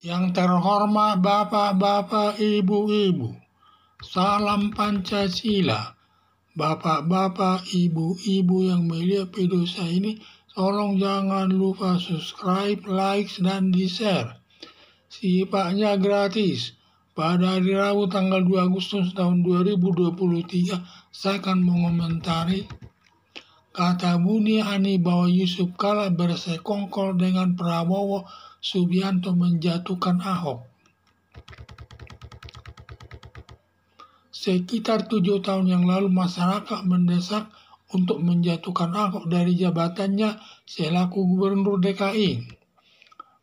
Yang terhormat bapak-bapak, ibu-ibu, salam Pancasila. Bapak-bapak, ibu-ibu yang melihat video saya ini, tolong jangan lupa subscribe, like, dan di-share. Sifatnya gratis. Pada hari Rabu tanggal 2 Agustus tahun 2023, saya akan mengomentari kata Buniani bahwa Yusuf Kala bersekongkol dengan Prabowo Subianto menjatuhkan Ahok. Sekitar 7 tahun yang lalu masyarakat mendesak untuk menjatuhkan Ahok dari jabatannya selaku Gubernur DKI.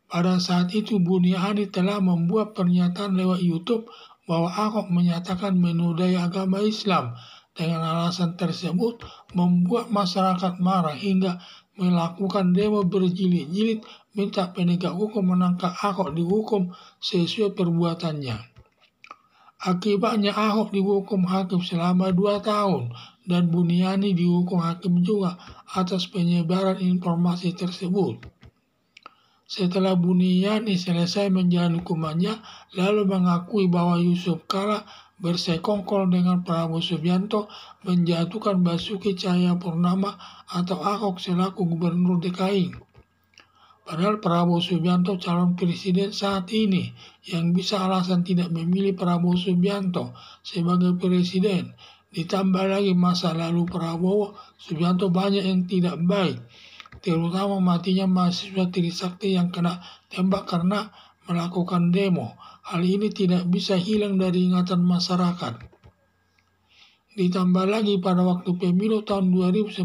Pada saat itu Buniani telah membuat pernyataan lewat YouTube bahwa Ahok menyatakan menodai agama Islam. Dengan alasan tersebut membuat masyarakat marah hingga melakukan demo berjilid-jilid minta penegak hukum menangkap Ahok dihukum sesuai perbuatannya. Akibatnya Ahok dihukum hakim selama 2 tahun dan Buniani dihukum hakim juga atas penyebaran informasi tersebut. Setelah Buniani selesai menjalani hukumannya, lalu mengakui bahwa Yusuf Kala bersekongkol dengan Prabowo Subianto menjatuhkan Basuki Cahayapurnama atau Ahok selaku Gubernur DKI. Padahal Prabowo Subianto calon presiden saat ini yang bisa alasan tidak memilih Prabowo Subianto sebagai presiden. Ditambah lagi masa lalu Prabowo Subianto banyak yang tidak baik, terutama matinya mahasiswa Trisakti yang kena tembak karena melakukan demo. Hal ini tidak bisa hilang dari ingatan masyarakat. Ditambah lagi pada waktu pemilu tahun 2019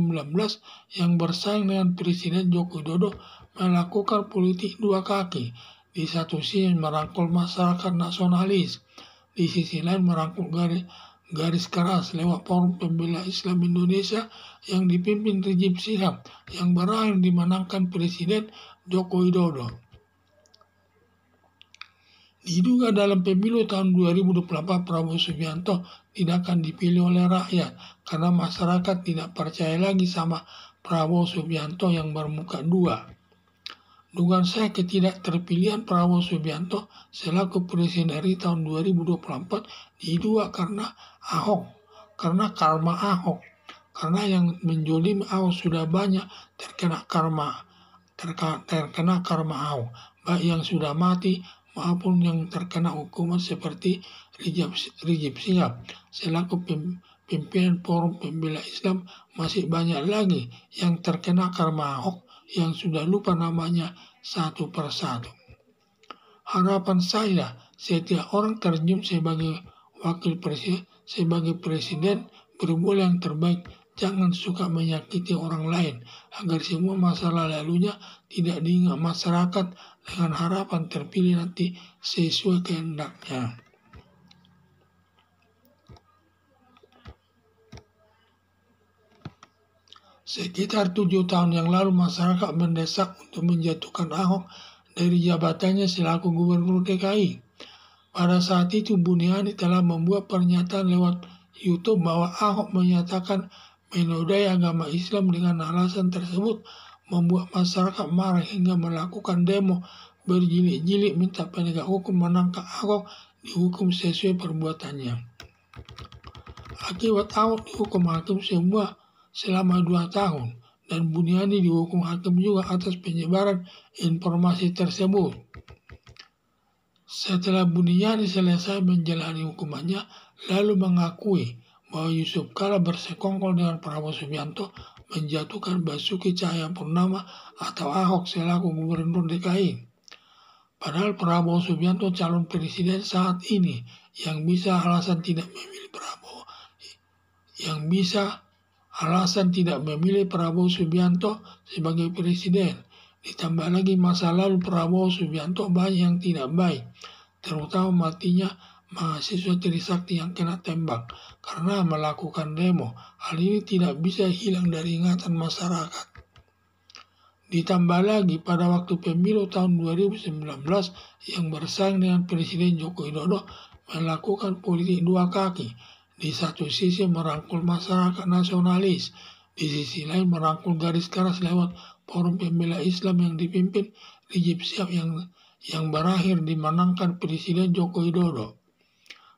yang bersaing dengan Presiden Joko Widodo melakukan politik dua kaki. Di satu sisi merangkul masyarakat nasionalis, di sisi lain merangkul garis keras lewat Forum Pembela Islam Indonesia yang dipimpin Rizik Syihab yang berakhir dimenangkan Presiden Joko Widodo. Diduga dalam pemilu tahun 2024 Prabowo Subianto tidak akan dipilih oleh rakyat karena masyarakat tidak percaya lagi sama Prabowo Subianto yang bermuka dua. Dugaan saya ketidakterpilihan Prabowo Subianto selaku presiden dari tahun 2024 diduga karena Ahok, karena karma Ahok, karena yang menjolimi Ahok sudah banyak terkena karma Ahok, baik yang sudah mati maupun yang terkena hukuman seperti Rizik Syihab selaku pimpinan Forum Pembela Islam. Masih banyak lagi yang terkena karma Ahok yang sudah lupa namanya satu persatu. Harapan saya setiap orang terjun sebagai wakil presiden, sebagai presiden berbuat yang terbaik. Jangan suka menyakiti orang lain agar semua masalah lalunya tidak diingat masyarakat dengan harapan terpilih nanti sesuai kehendaknya. Sekitar 7 tahun yang lalu masyarakat mendesak untuk menjatuhkan Ahok dari jabatannya selaku Gubernur DKI. Pada saat itu Buniani telah membuat pernyataan lewat YouTube bahwa Ahok menyatakan menodai agama Islam. Dengan alasan tersebut membuat masyarakat marah hingga melakukan demo berjilid-jilid minta penegak hukum menangkap Ahok dihukum sesuai perbuatannya. Akibat Ahok dihukum hakim semua selama 2 tahun dan Buniani dihukum hakim juga atas penyebaran informasi tersebut. Setelah Buniani selesai menjalani hukumannya, lalu mengakui bahwa Yusuf Kala bersekongkol dengan Prabowo Subianto menjatuhkan Basuki Cahayapurnama atau Ahok selaku Gubernur DKI. Padahal Prabowo Subianto calon presiden saat ini yang bisa alasan tidak memilih Prabowo Subianto sebagai presiden. Ditambah lagi masa lalu Prabowo Subianto banyak yang tidak baik, terutama matinya mahasiswa Trisakti yang kena tembak karena melakukan demo. Hal ini tidak bisa hilang dari ingatan masyarakat. Ditambah lagi pada waktu pemilu tahun 2019 yang bersaing dengan Presiden Joko Widodo melakukan politik dua kaki. Di satu sisi merangkul masyarakat nasionalis, di sisi lain merangkul garis keras lewat Forum Pembela Islam yang dipimpin Rizik Syihab yang berakhir dimenangkan Presiden Joko Widodo.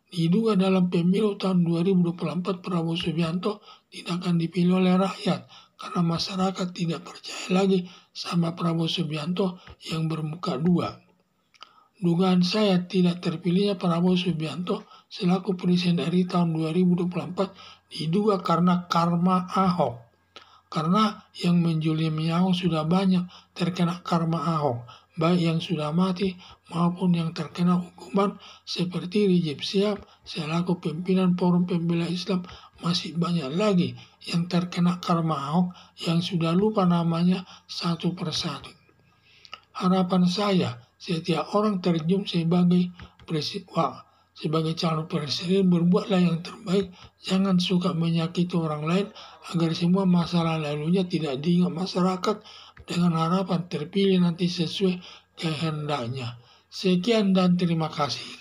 Diduga dalam pemilu tahun 2024 Prabowo Subianto tidak akan dipilih oleh rakyat karena masyarakat tidak percaya lagi sama Prabowo Subianto yang bermuka dua. Dugaan saya tidak terpilihnya Prabowo Subianto selaku Presiden RI tahun 2024 diduga karena karma Ahok. Karena yang menjolimi Ahok sudah banyak terkena karma Ahok, baik yang sudah mati maupun yang terkena hukuman seperti Rizik Syihab selaku pimpinan Forum Pembela Islam. Masih banyak lagi yang terkena karma Ahok yang sudah lupa namanya satu persatu. Harapan saya, setiap orang terjun sebagai calon presiden, berbuatlah yang terbaik, jangan suka menyakiti orang lain agar semua masalah lalunya tidak diingat masyarakat dengan harapan terpilih nanti sesuai kehendaknya. Sekian dan terima kasih.